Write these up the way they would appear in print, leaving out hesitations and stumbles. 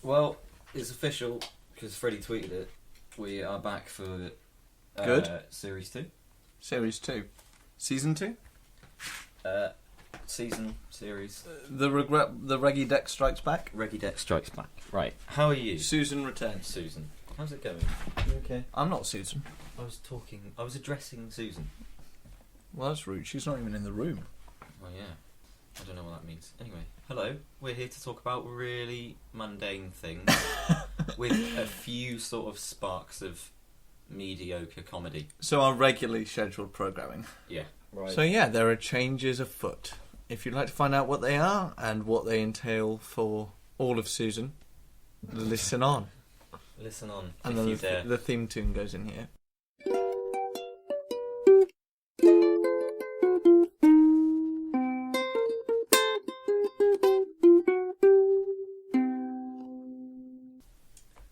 Well, it's official because Freddie tweeted it. We are back for Series 2. Series 2. Season 2? Series. The Reggie Deck Strikes Back? Reggie Deck Strikes Back. Right. How are you? Susan returns. Susan. How's it going? You okay? I'm not Susan. I was addressing Susan. Well, that's rude. She's not even in the room. Well, yeah. I don't know what that means. Anyway, hello. We're here to talk about really mundane things with a few sort of sparks of mediocre comedy. So our regularly scheduled programming. Yeah. Right. So yeah, there are changes afoot. If you'd like to find out what they are and what they entail for all of Susan, listen on. Listen on, and if then you dare. The theme tune goes in here.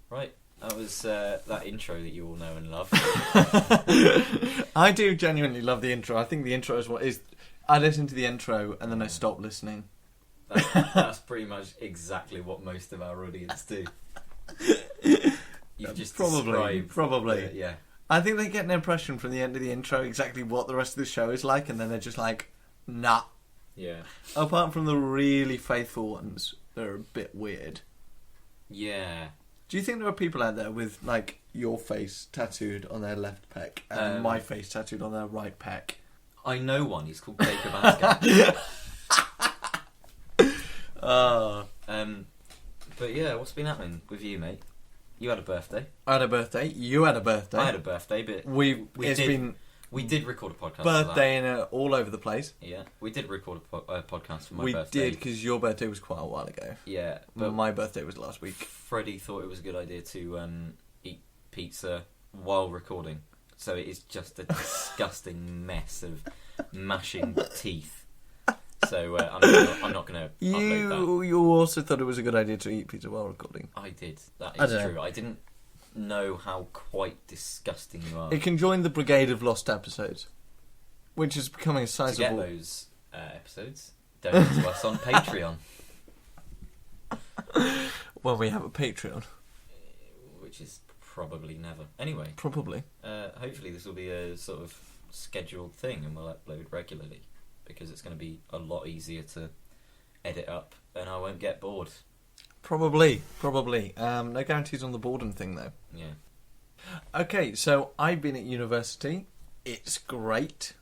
Right, that was that intro that you all know and love. I do genuinely love the intro. I think the intro is what is... I listen to the intro and then I stop listening. That's pretty much exactly what most of our audience do. You've just probably. Yeah. I think they get an impression from the end of the intro exactly what the rest of the show is like, and then they're just like, nah. Yeah. Apart from the really faithful ones, they're a bit weird. Yeah. Do you think there are people out there with, like, your face tattooed on their left pec and my face tattooed on their right pec? I know one. He's called Jacob Asgard. But yeah, what's been happening with you, mate? You had a birthday. I had a birthday. You had a birthday. I had a birthday, but we did record a podcast. Birthday in all over the place. Yeah, we did record a podcast for my birthday. birthday. We did, because your birthday was quite a while ago. Yeah, but my birthday was last week. Freddie thought it was a good idea to eat pizza while recording, so it is just a disgusting mess of mashing teeth. So I'm not going to upload that. You also thought it was a good idea to eat pizza while recording. I did. That is true. I didn't know how quite disgusting you are. It can join the brigade of lost episodes, which is becoming a sizable... To get those episodes, donate to us on Patreon. Well, we have a Patreon. Which is probably never. Anyway. Probably. Hopefully this will be a sort of scheduled thing and we'll upload regularly, because it's going to be a lot easier to edit up and I won't get bored. Probably. No guarantees on the boredom thing, though. Yeah. Okay, so I've been at university. It's great.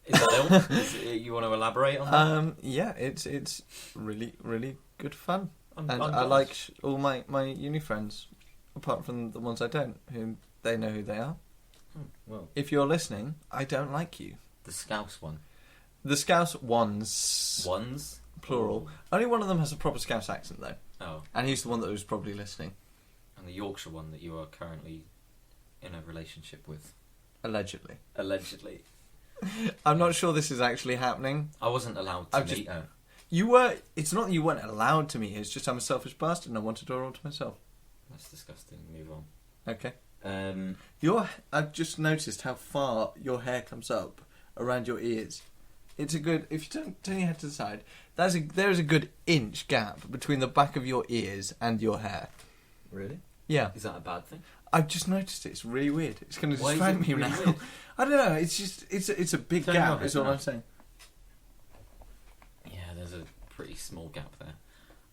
Is that all? You want to elaborate on that? Yeah, it's really, really good fun. I'm I like all my uni friends, apart from the ones I don't, who they know who they are. Well, if you're listening, I don't like you. The Scouse one. The Scouse ones. Ones? Plural. Only one of them has a proper Scouse accent, though. Oh. And he's the one that was probably listening. And the Yorkshire one that you are currently in a relationship with. Allegedly. I'm not sure this is actually happening. I wasn't allowed to meet her. You were... It's not that you weren't allowed to meet her, it's just I'm a selfish bastard and I wanted her all to myself. That's disgusting. Move on. Okay. I've just noticed how far your hair comes up around your ears. It's a good... If you turn your head to the side, there is a good inch gap between the back of your ears and your hair. Really? Yeah. Is that a bad thing? I've just noticed it. It's really weird. It's going to distract me now. Weird? I don't know. It's just... It's a big gap, is all I'm saying. Yeah, there's a pretty small gap there.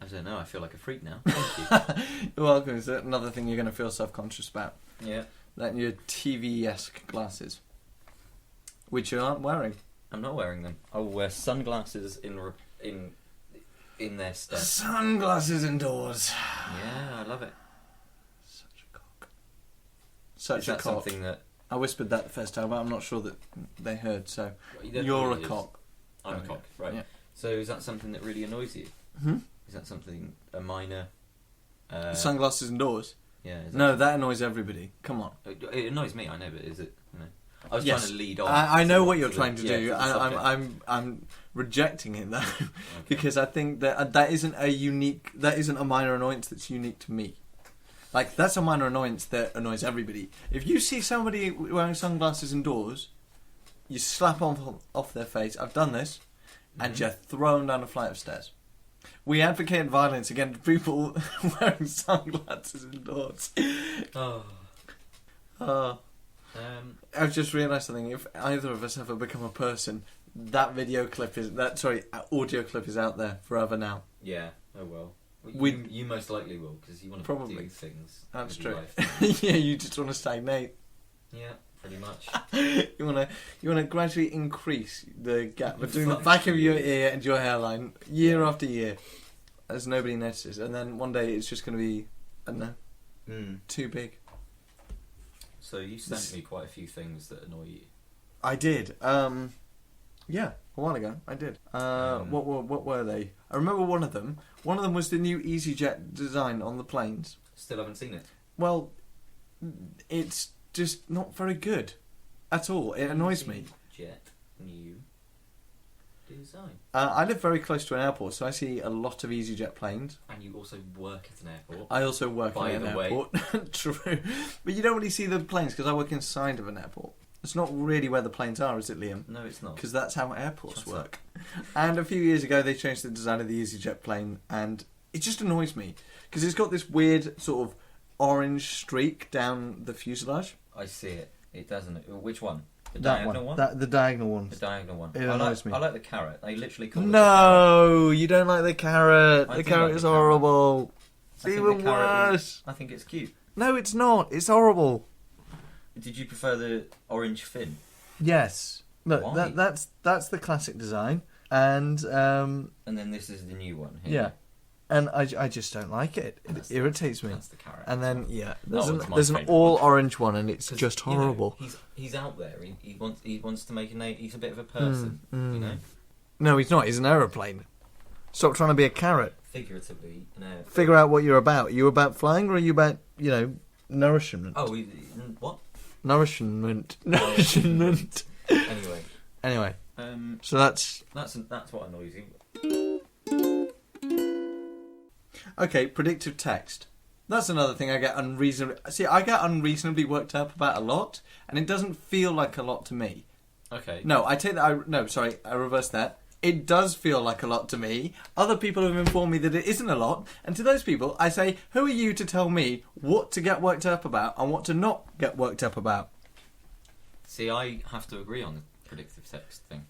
I don't know. I feel like a freak now. Thank you. You're welcome. Is that another thing you're going to feel self-conscious about? Yeah. That your TV-esque glasses, which you aren't wearing. I'm not wearing them. I will wear sunglasses in their stead. Sunglasses indoors. Yeah, I love it. Such a cock. Is that something that... I whispered that the first time, but I'm not sure that they heard, so... You're a cock. I'm a cock, right. Yeah. So is that something that really annoys you? Is that something, a minor... Sunglasses indoors? Yeah. That annoys everybody. Come on. It annoys me, I know, but is it... I was trying to lead on. I know what you're trying to do. I'm rejecting it, though, okay. Because I think that isn't a minor annoyance that's unique to me. Like, that's a minor annoyance that annoys everybody. If you see somebody wearing sunglasses indoors, you slap off their face. I've done this, and you throw them down a flight of stairs. We advocate violence against people wearing sunglasses indoors. Oh. I've just realised something. If either of us ever become a person, that audio clip is out there forever now. Yeah. Oh well. You most likely will, because you want to Probably. do things. That's with your true. life. Yeah, you just want to stagnate. Yeah, pretty much. You want to gradually increase the gap between the back of your ear and your hairline year after year, as nobody notices, and then one day it's just going to be, I don't know, too big. So you sent me quite a few things that annoy you. I did. Yeah, a while ago I did. What were they? I remember one of them. One of them was the new EasyJet design on the planes. Still haven't seen it. Well, it's just not very good at all. It annoys me. EasyJet new design. I live very close to an airport, so I see a lot of EasyJet planes. And you also work at an airport. I also work at an airport. True. But you don't really see the planes because I work inside of an airport. It's not really where the planes are, is it, Liam? No, it's not. Because that's how airports work. And a few years ago, they changed the design of the EasyJet plane, and it just annoys me. Because it's got this weird sort of orange streak down the fuselage. I see it. It doesn't. Which one? The That diagonal one. one? The diagonal one. The diagonal one. It annoys me. I like the carrot. They literally call it No, you don't like the carrot. I The do carrot like is the carrot. horrible. It's I think even the carrot worse. I think it's cute. No, it's not. It's horrible. Did you prefer the orange fin? Yes. Look, Why? that's the classic design, and And then this is the new one. Here. yeah, and I just don't like it. It irritates me. That's the carrot. And then That one's my there's an favourite all one. orange one, and it's 'Cause, just you know, horrible. he's out there. He wants to make a name. He's a bit of a person. You know, No, he's not. He's an aeroplane. Stop trying to be a carrot. figuratively. Figure out what you're about. Are you about flying, or are you about nourishment? Oh, what? Nourishment. Nourishment. Anyway. So that's what annoys you. okay. Predictive text. That's another thing I get unreasonably worked up about a lot, and it doesn't feel like a lot to me. Okay. No, I take that. I reverse that. It does feel like a lot to me. Other people have informed me that it isn't a lot, and to those people, I say, "Who are you to tell me what to get worked up about and what to not get worked up about?" See, I have to agree on the predictive text thing.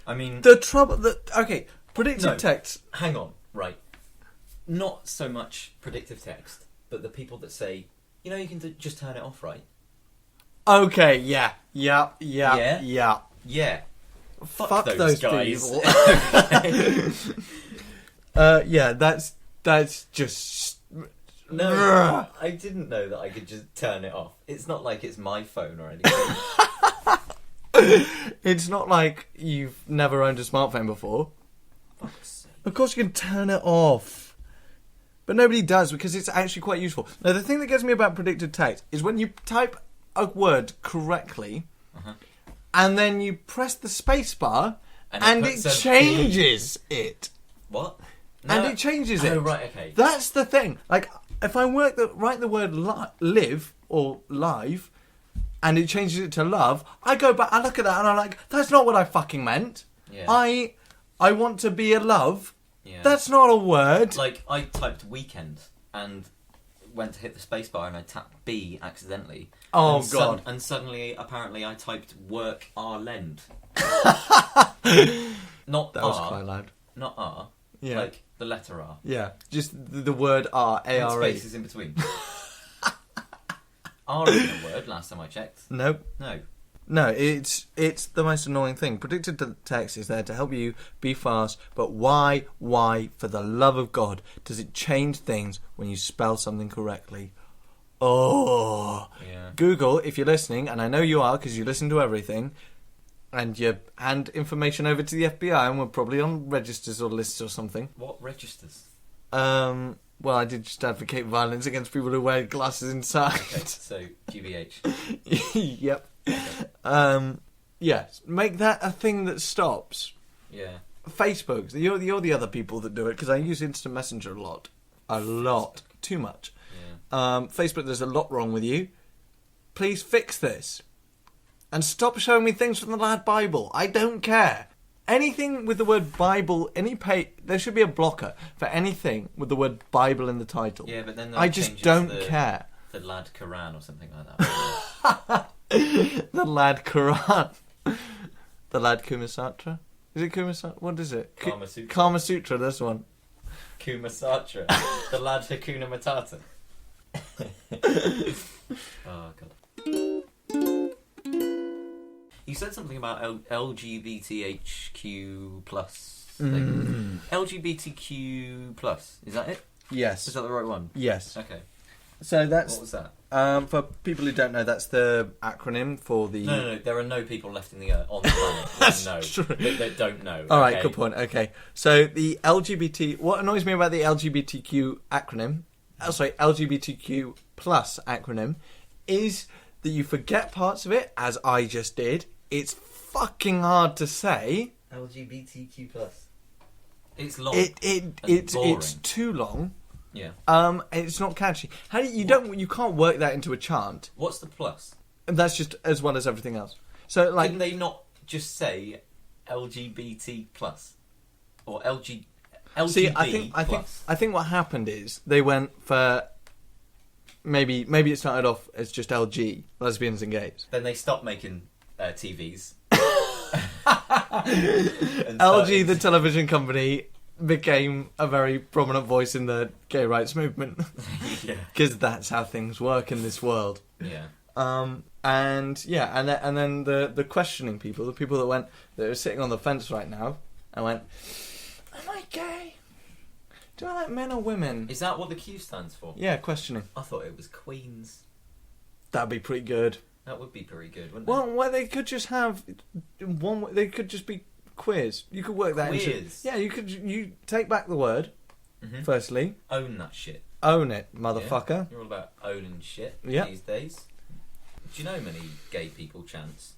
I mean, predictive text. Hang on, right? Not so much predictive text, but the people that say, you can just turn it off, right? Okay, yeah. Fuck those guys. people. Yeah, that's just. No, I didn't know that I could just turn it off. It's not like it's my phone or anything. It's not like you've never owned a smartphone before. Fuck's sake. Of course you can turn it off. But nobody does because it's actually quite useful. Now, the thing that gets me about predictive text is when you type a word correctly, and then you press the space bar, and it changes it. What? No. And it changes it. Oh, right, okay. That's the thing. Like, if I write the word live or live, and it changes it to love, I go back, I look at that, and I'm like, that's not what I fucking meant. Yeah. I want to be a love. Yeah. That's not a word. Like, I typed weekend and went to hit the spacebar and I tapped B accidentally. Oh, and God. And suddenly, apparently, I typed work R lend. Not That R. was quite loud. Not R. Yeah. Like the letter R. Yeah, just the word R, And A-R-E. spaces in between. R isn't a word, last time I checked. Nope. No, it's the most annoying thing. Predictive text is there to help you be fast, but why, for the love of God, does it change things when you spell something correctly? Oh. Yeah. Google, if you're listening, and I know you are because you listen to everything, and you hand information over to the FBI, and we're probably on registers or lists or something. What registers? Well, I did just advocate violence against people who wear glasses inside. Okay, so GBH. Yep. Okay. Yes, make that a thing that stops. Yeah. Facebook, you're the other people that do it, because I use Instant Messenger a lot. Too much. Yeah. Facebook, there's a lot wrong with you. Please fix this. And stop showing me things from the Lad Bible. I don't care. anything with the word Bible, there should be a blocker for anything with the word Bible in the title. Yeah, but then I just don't care. The lad Quran or something like that. The lad Quran. The lad Kumasatra. Is it Kumasatra? What is it? Kama Sutra. Kama Sutra, this one. Kumasatra. The lad Hakuna Matata. Oh, God. You said something about LGBTHQ plus thing. LGBTQ plus, is that it? Yes. Is that the right one? Yes. Okay. So that's... What was that? For people who don't know, that's the acronym for the... No. There are no people left on the planet That's true. that don't know. All right, good point. Okay. So the LGBT... What annoys me about the LGBTQ acronym... LGBTQ plus acronym is that you forget parts of it, as I just did. It's fucking hard to say. LGBTQ plus. It's long. It's too long. Yeah. It's not catchy. How do you can't work that into a chant. What's the plus? And that's just as well as everything else. So like, Couldn't they not just say LGBT plus or LGB see, plus? I think what happened is they went for maybe it started off as just LG, lesbians and gays. Then they stopped making TVs. LG, the television company, became a very prominent voice in the gay rights movement. Yeah. Because that's how things work in this world. Yeah. And then the questioning people, the people that are sitting on the fence right now, and went, am I gay? Do I like men or women? Is that what the Q stands for? Yeah, questioning. I thought it was Queens. That'd be pretty good. That would be pretty good, wouldn't Well, they could just have one. They could just be queers. You could work that into. Queers? Yeah, you could. You take back the word. Mm-hmm. Firstly, own that shit. Own it, motherfucker. Yeah, you're all about owning shit these days. Do you know many gay people chants?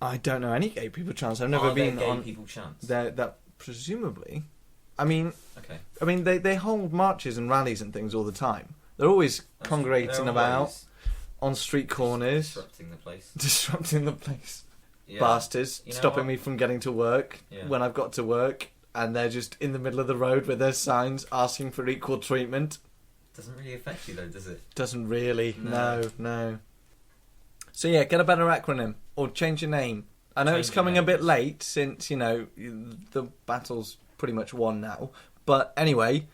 I don't know any gay people chants. I've never been gay on people chants. That presumably. I mean, okay. I mean, they hold marches and rallies and things all the time. They're always congregating about on street corners, disrupting the place. Yeah. Bastards, stopping me from getting to work when I've got to work, and they're just in the middle of the road with their signs asking for equal treatment. Doesn't really affect you though, does it? Doesn't really. No. So yeah, get a better acronym or change your name. I know it's coming a bit late since, the battle's pretty much won now. But anyway,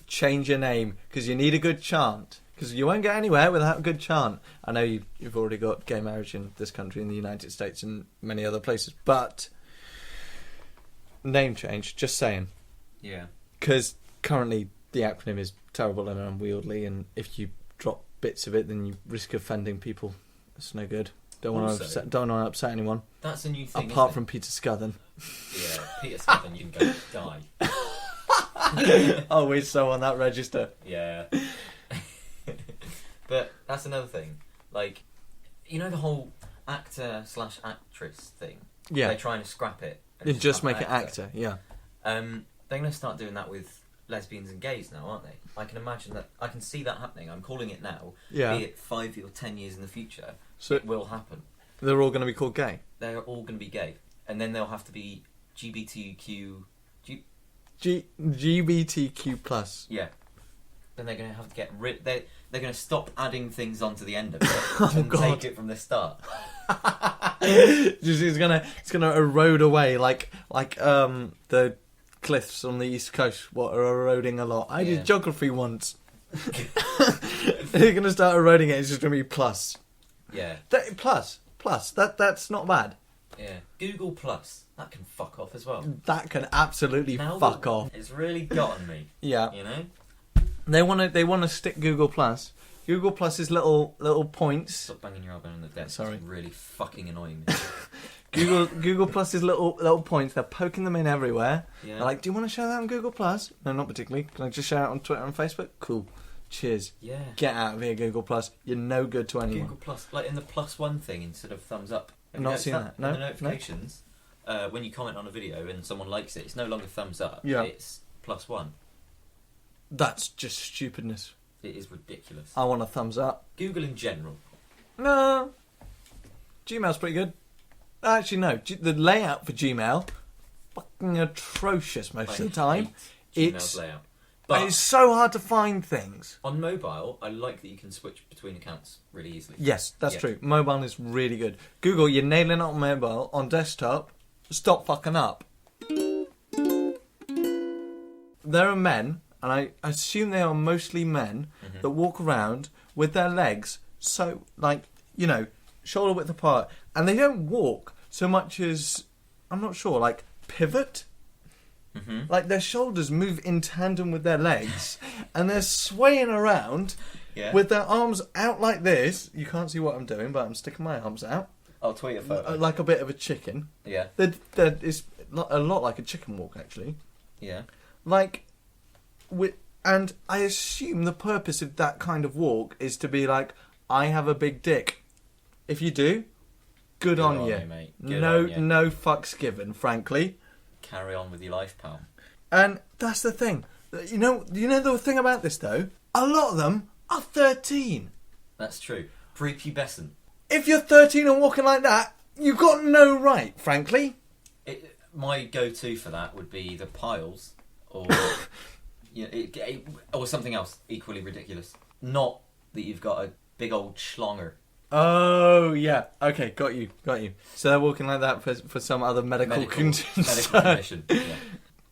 change your name because you need a good chant. Because you won't get anywhere without a good chant. I know you've already got gay marriage in this country, in the United States, and many other places. But name change, just saying. Yeah. Because currently the acronym is terrible and unwieldy, and if you drop bits of it, then you risk offending people. It's no good. Don't want to upset anyone. That's a new thing. Apart from Peter Scuthan. Yeah, Peter Scuthan, you can go die. Oh, we're so on that register. Yeah. But that's another thing. Like, the whole actor/actress thing. Yeah. They're trying to scrap it. And just make it actor. Yeah. They're going to start doing that with lesbians and gays now, aren't they? I can imagine that. I can see that happening. I'm calling it now. Yeah. Be it 5 or 10 years in the future, so it will happen. They're all going to be called gay. They're all going to be gay, and then they'll have to be GBTQ plus. Yeah. Then they're going to have to get rid. They're going to stop adding things onto the end of it and take it from the start. It's gonna erode away like the cliffs on the east coast. What are eroding a lot. I did geography once. They're gonna start eroding it. It's just gonna be plus. Yeah. Plus. That's not bad. Yeah. Google Plus. That can fuck off as well. That can absolutely fuck off. It's really gotten me. Yeah. They want to stick Google Plus. Google Plus is little points. Stop banging your elbow on the desk. Sorry. It's really fucking annoying me. Google Plus is little points. They're poking them in everywhere. Yeah. They're like, do you want to share that on Google Plus? No, not particularly. Can I just share it on Twitter and Facebook? Cool. Cheers. Yeah. Get out of here, Google Plus. You're no good to anyone. Google Plus, like in the +1 thing instead of thumbs up. I've not seen that. No. In the notifications, when you comment on a video and someone likes it, it's no longer thumbs up. Yeah. It's +1. That's just stupidness. It is ridiculous. I want a thumbs up. Google in general. No. Gmail's pretty good. Actually, no. The layout for Gmail, fucking atrocious most of the I time. hate Gmail's It's layout. and it's so hard to find things. On mobile, I like that you can switch between accounts really easily. Yes, that's true. Mobile is really good. Google, you're nailing it on mobile. On desktop, stop fucking up. There are men, and I assume they are mostly men, that walk around with their legs so, like, you know, shoulder width apart. And they don't walk so much as, I'm not sure, like, pivot. Like, their shoulders move in tandem with their legs, and they're swaying around with their arms out like this. You can't see what I'm doing, but I'm sticking my arms out. I'll tweet a photo. Like a bit of a chicken. Yeah. It's a lot like a chicken walk, actually. Yeah. Like, and I assume the purpose of that kind of walk is to be like, I have a big dick. If you do, good on you, mate. No fucks given, frankly. Carry on with your life, pal. And that's the thing. You know the thing about this, though? A lot of them are 13. That's true. Prepubescent. If you're 13 and walking like that, you've got no right, frankly. My go-to for that would be the piles, or or something else equally ridiculous. Not that you've got a big old schlonger. Oh, yeah. Okay, got you. So they're walking like that for some other medical condition. Medical condition, yeah.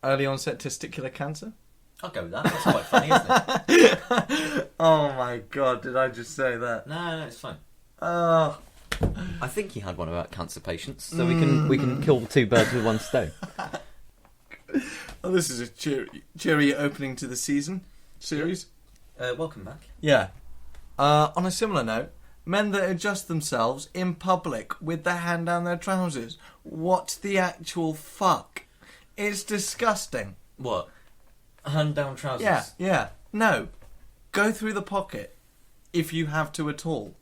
Early onset testicular cancer? I'll go with that. That's quite funny, isn't it? Oh my god, did I just say that? No, it's fine. Oh. I think he had one about cancer patients, so we can kill two birds with one stone. Oh, this is a cheery opening to the series. Welcome back. Yeah. On a similar note, men that adjust themselves in public with their hand down their trousers. What the actual fuck? It's disgusting. What? Hand down trousers? Yeah. No. Go through the pocket if you have to at all.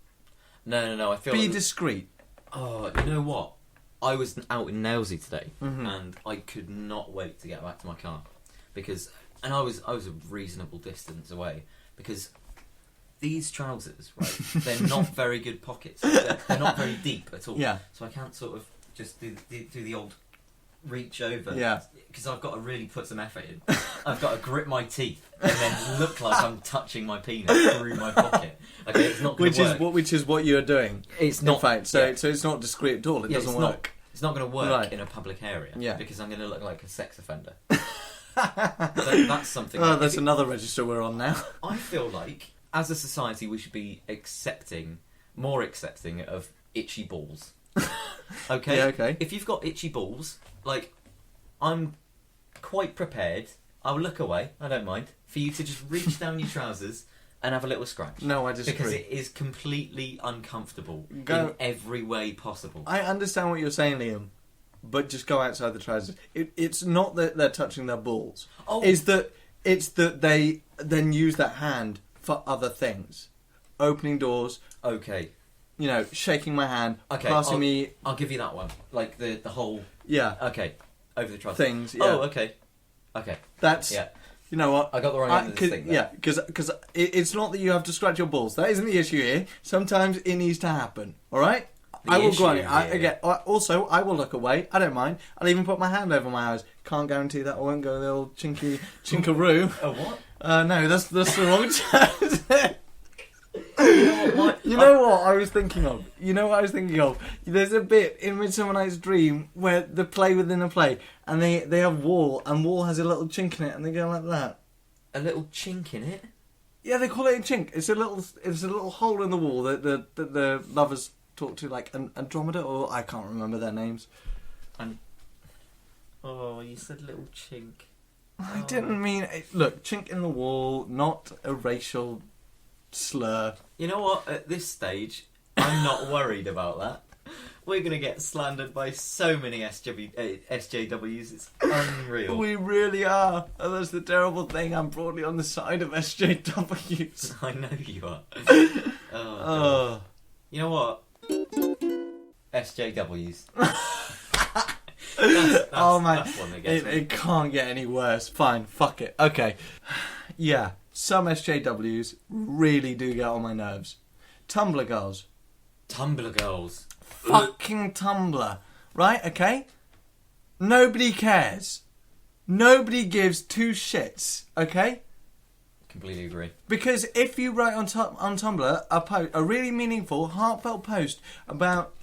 No. I feel Be discreet. Oh, you know what? I was out in Nailsy today, and I could not wait to get back to my car and I was a reasonable distance away because these trousers, right? They're not very good pockets. They're not very deep at all. Yeah. So I can't sort of just do the old reach over. Yeah. Because I've got to really put some effort in. I've got to grip my teeth and then look like I'm touching my penis through my pocket. Okay, it's not going to work. Which is what you're doing. It's not. In fact, so it's not discreet at all. It doesn't work. It's not going to work in a public area. Yeah. Because I'm going to look like a sex offender. That's something. Oh, that's another register we're on now. I feel like, as a society, we should be more accepting of itchy balls. Okay? Yeah, okay. If you've got itchy balls, like, I'm quite prepared. I'll look away, I don't mind, for you to just reach down your trousers and have a little scratch. No, I disagree. Because it is completely uncomfortable in every way possible. I understand what you're saying, Liam, but just go outside the trousers. It's not that they're touching their balls. Oh. It's that they then use that hand for other things. Opening doors. Okay. You know, shaking my hand. Okay. Passing me. I'll give you that one. Like the whole. Yeah. Okay. Over the trousers. Things. Yeah. Oh, okay. That's. Yeah. You know what? I got the wrong end of this thing. Yeah, because it's not that you have to scratch your balls. That isn't the issue here. Sometimes it needs to happen. All right. I will go on it. Also, I will look away. I don't mind. I'll even put my hand over my eyes. Can't guarantee that I won't go the old chinkaroo. Oh, what? No, that's the wrong term. You know what I was thinking of? There's a bit in Midsummer Night's Dream where they play within a play, and they have Wall, and Wall has a little chink in it, and they go like that. A little chink in it? Yeah, they call it a chink. It's a little hole in the wall that the lovers talk to, like Andromeda, or I can't remember their names. Oh, you said little chink. I didn't mean look, chink in the wall, not a racial slur. You know what? At this stage, I'm not worried about that. We're going to get slandered by so many SJWs. It's unreal. We really are. And that's the terrible thing. I'm broadly on the side of SJWs. I know you are. Oh. You know what? SJWs. That's one that gets me. It can't get any worse. Fine, fuck it. Okay. Yeah, some SJWs really do get on my nerves. Tumblr girls. Tumblr girls. Fucking Tumblr. Right, okay? Nobody cares. Nobody gives two shits, okay? Completely agree. Because if you write on Tumblr a really meaningful, heartfelt post about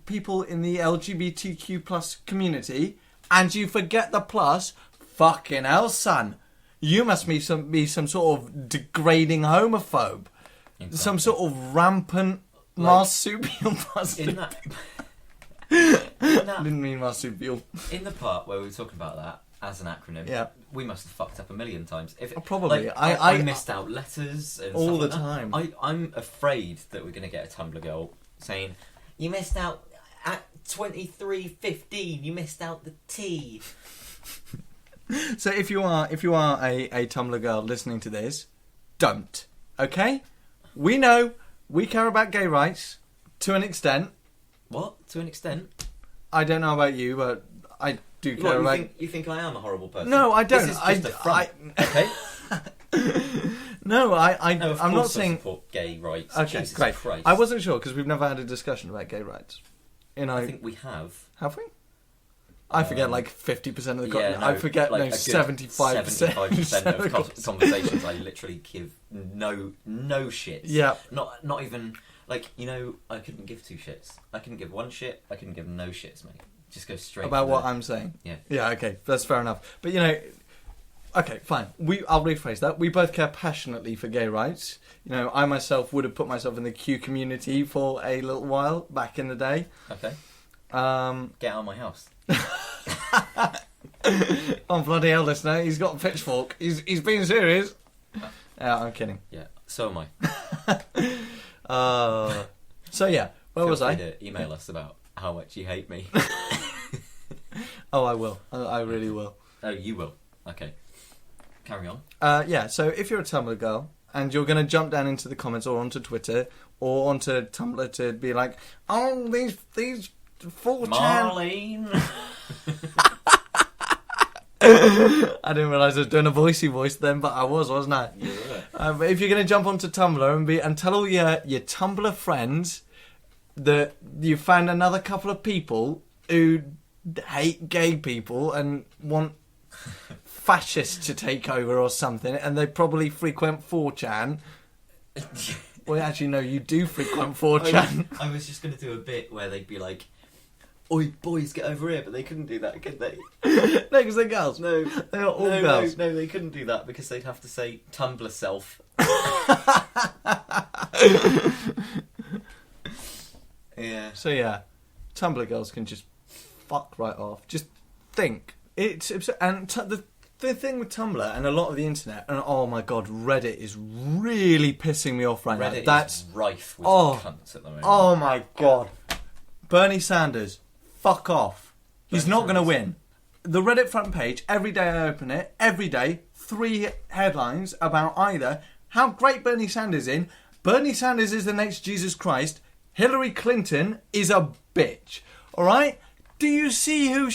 people in the LGBTQ plus community, and you forget the plus, fucking hell, son. You must be some sort of degrading homophobe. Exactly. Some sort of rampant marsupial bastard. Didn't mean marsupial. In the part where we were talking about that as an acronym, yeah, we must have fucked up a million times. Probably. Like, I missed out letters and all stuff the like time. I'm afraid that we're going to get a Tumblr girl saying, "You missed out at 23:15. You missed out the T." So if you are a Tumblr girl listening to this, don't. Okay? We know we care about gay rights to an extent. What? To an extent? I don't know about you, but I do care about... You think I am a horrible person? No, I don't. This is just a front, okay? No, No, I'm not saying... I support gay rights. Okay, Jesus great. Christ. I wasn't sure because we've never had a discussion about gay rights. I think we have. Have we? I forget like 50% of the conversation. I forget like 75%. 75% of conversations I literally give no shits. Yeah. Not even, like, I couldn't give two shits. I couldn't give one shit. I couldn't give no shits, mate. Just go straight about what I'm saying. Yeah. Yeah, okay. That's fair enough. But, okay, fine. I'll rephrase that. We both care passionately for gay rights. I myself would have put myself in the Q community for a little while back in the day. Okay. Get out of my house. Oh, bloody hell, listener. He's got a pitchfork. He's being serious. Yeah, I'm kidding. Yeah, so am I. So, yeah. Where was I? To email us about how much you hate me. Oh, I will. I really will. Oh, you will. Okay. Carry on. Yeah, so if you're a Tumblr girl and you're going to jump down into the comments or onto Twitter or onto Tumblr to be like, oh, these 4chan... Marlene! I didn't realise I was doing a voicey voice then, but I was, wasn't I? You were. But if you're going to jump onto Tumblr and tell all your Tumblr friends that you found another couple of people who hate gay people and want fascists to take over or something, and they probably frequent 4chan. Well, actually, no, you do frequent 4chan. I was just going to do a bit where they'd be like, oi, boys, get over here, but they couldn't do that, could they? No, because they're girls. No. They're all girls. No, they couldn't do that because they'd have to say Tumblr self. Yeah. So, yeah, Tumblr girls can just fuck right off. Just think. The thing with Tumblr and a lot of the internet, and oh my god, Reddit is really pissing me off right now. That's rife with cunts at the moment. Oh my god. Bernie Sanders, fuck off. He's not going to win. The Reddit front page, every day I open it, every day, 3 headlines about either how great Bernie Sanders is, Bernie Sanders is the next Jesus Christ, Hillary Clinton is a bitch. Alright? Do you see who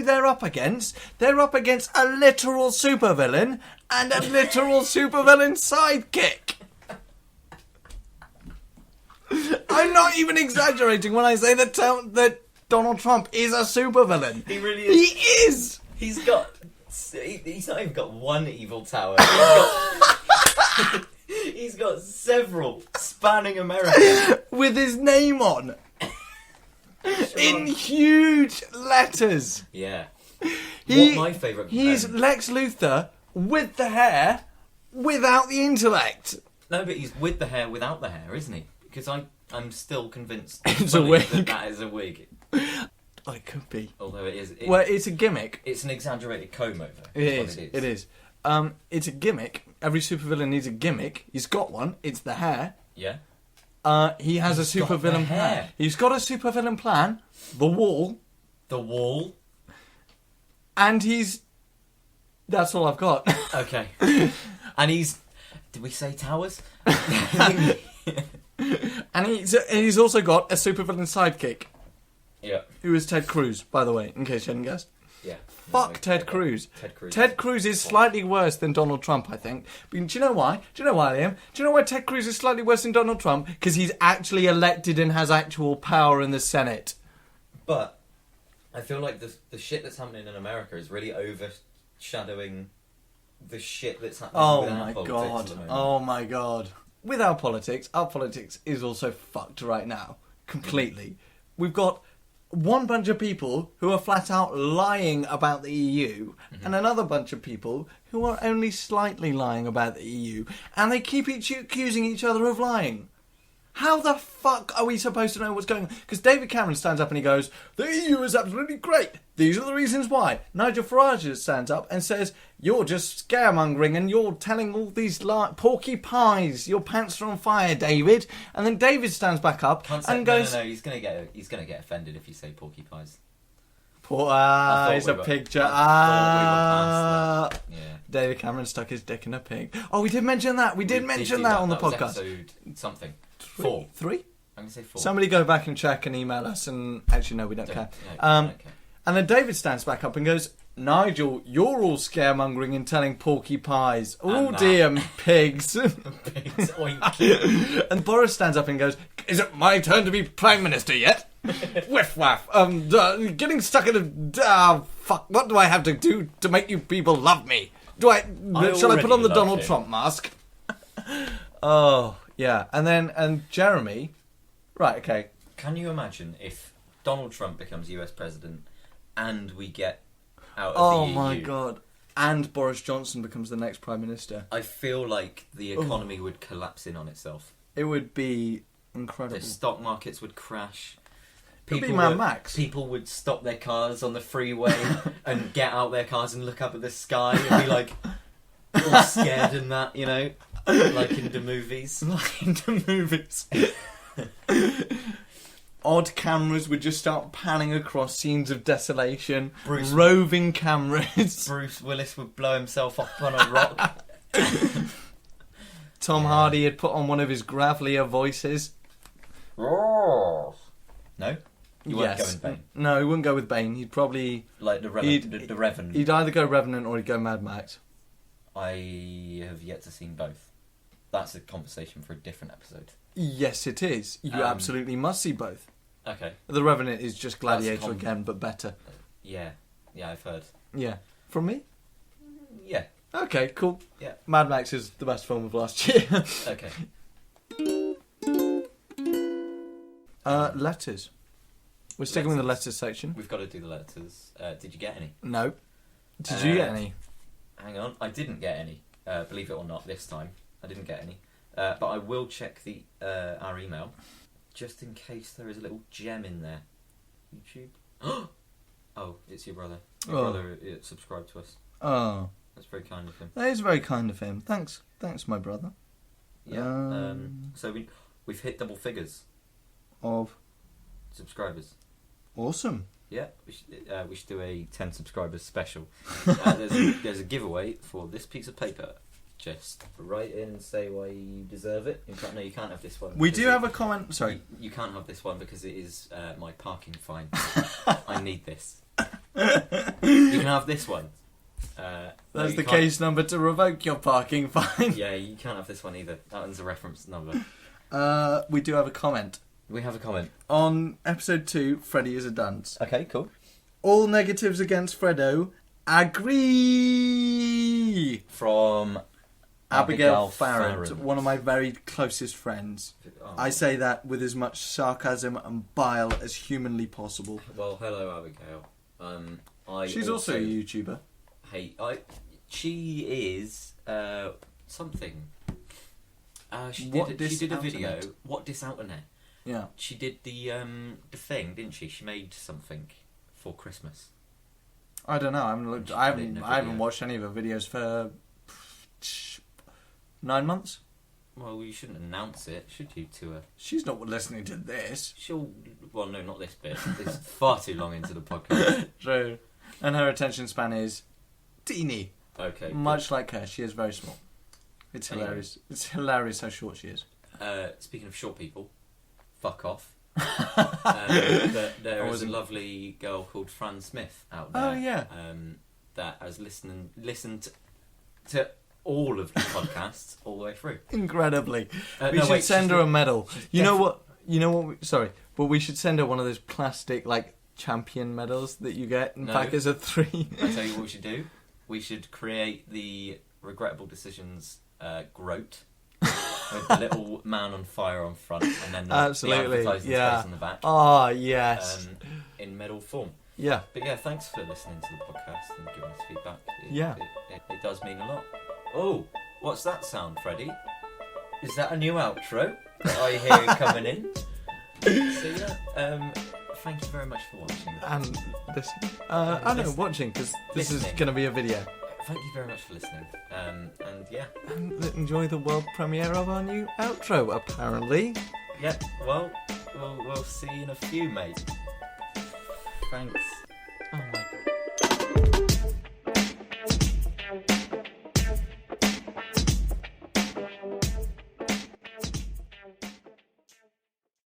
they're up against? They're up against a literal supervillain and a literal supervillain sidekick. I'm not even exaggerating when I say that Donald Trump is a supervillain. He really is. He is. He's not even got one evil tower. He's got several spanning America with his name on. Sure. In huge letters. Yeah. My favourite... He's Lex Luthor with the hair, without the intellect. No, but he's with the hair, without the hair, isn't he? Because I'm still convinced it's a wig. that is a wig. Oh, it could be. Although it is... it's a gimmick. It's an exaggerated comb-over. It is. It's a gimmick. Every supervillain needs a gimmick. He's got one. It's the hair. Yeah. He has a supervillain plan. He's got a supervillain plan. The Wall. The Wall. And that's all I've got. Okay. And he's... Did we say towers? And he's also got a supervillain sidekick. Yeah. Who is Ted Cruz, by the way, in case you hadn't guessed. Yeah. Fuck Ted Cruz. Ted Cruz is slightly worse than Donald Trump, I think. But do you know why? Liam? Do you know why Ted Cruz is slightly worse than Donald Trump? Because he's actually elected and has actual power in the Senate. But I feel like the shit that's happening in America is really overshadowing the shit that's happening with our politics at the moment. Oh my god. With our politics is also fucked right now. Completely. We've got one bunch of people who are flat out lying about the EU, and another bunch of people who are only slightly lying about the EU, and they keep accusing each other of lying. How the fuck are we supposed to know what's going on? Because David Cameron stands up and he goes, the EU is absolutely great. These are the reasons why. Nigel Farage stands up and says, you're just scaremongering and you're telling all these porky pies. Your pants are on fire, David. And then David stands back up and goes... No, he's gonna get offended if you say porky pies. He's a pig joke. Yeah. David Cameron stuck his dick in a pig. Oh, we did mention that. We did mention that on the podcast. Episode something. 4. 3? I'm going to say 4. Somebody go back and check and email us. And actually, no, we don't care. No, okay. And then David stands back up and goes, Nigel, you're all scaremongering and telling porky pies. Oh dear, pigs. Pigs, oink. And Boris stands up and goes, is it my turn to be Prime Minister yet? Whiff waff. Getting stuck in a... fuck, what do I have to do to make you people love me? Shall I put on the Donald Trump mask? Oh, yeah. And Jeremy... Right, okay. Can you imagine if Donald Trump becomes US president and we get out of the EU? Oh my god. And Boris Johnson becomes the next Prime Minister. I feel like the economy would collapse in on itself. It would be incredible. The stock markets would crash. It would be Mad Max. People would stop their cars on the freeway and get out their cars and look up at the sky and be like, all scared and that, you know? Like in the movies. Odd cameras would just start panning across scenes of desolation. Roving cameras. Bruce Willis would blow himself up on a rock. Tom Hardy had put on one of his gravelier voices. No? You wouldn't go with Bane? No, he wouldn't go with Bane. He'd probably... Like the Revenant. He'd either go Revenant or he'd go Mad Max. I have yet to see both. That's a conversation for a different episode. Yes, it is. You absolutely must see both. Okay. The Revenant is just Gladiator again, but better. Yeah, I've heard. Yeah. From me? Yeah. Okay, cool. Yeah. Mad Max is the best film of last year. Okay. Letters. We're sticking with the letters section. We've got to do the letters. Did you get any? No. Did you get any? Hang on. I didn't get any. Believe it or not, this time. I didn't get any. But I will check our email, just in case there is a little gem in there. YouTube. Oh, it's your brother. Your brother subscribed to us. Oh. That's very kind of him. That is very kind of him. Thanks, my brother. Yeah. So we've hit double figures of subscribers. Awesome. Yeah, we should do a 10 subscribers special. There's a giveaway for this piece of paper. Just write in and say why you deserve it. In fact, no, you can't have this one. We do have a comment. Sorry. You can't have this one because it is my parking fine. I need this. You can have this one. That's the case number to revoke your parking fine. Yeah, you can't have this one either. That one's a reference number. We do have a comment. We have a comment. On episode 2, Freddie is a dunce. Okay, cool. All negatives against Freddo. Agree! From... Abigail Farrant, one of my very closest friends. Oh. I say that with as much sarcasm and bile as humanly possible. Well, hello, Abigail. She's also a YouTuber. She is something. She did a video. What dis internet? Yeah. She did the thing, didn't she? She made something for Christmas. I don't know. I haven't watched any of her videos for 9 months. Well, you shouldn't announce it, should you, to her? She's not listening to this. Well, no, not this bit. It's far too long into the podcast. True. And her attention span is teeny. Okay. Much like her, she is very small. It's hilarious. It's hilarious how short she is. Speaking of short people, fuck off. There is a lovely girl called Fran Smith out there. Oh, yeah. That has listened to all of the podcasts all the way through. Incredibly. We should send her a medal. You know what? Sorry, but we should send her one of those plastic, like, champion medals that you get in No. packets of 3. I tell you what we should do. We should create the Regrettable Decisions groat with the little man on fire on front, and then the Absolutely, advertising yeah. space on the back. Oh, yes. In medal form. Yeah. But yeah, thanks for listening to the podcast and giving us feedback. Yeah. It does mean a lot. Oh, what's that sound, Freddie? Is that a new outro that I hear coming in? So yeah, thank you very much for watching. And listening. I know, watching, because this is going to be a video. Thank you very much for listening. And yeah. And enjoy the world premiere of our new outro, apparently. Yeah, well, we'll see you in a few, mate. Thanks. Oh my god.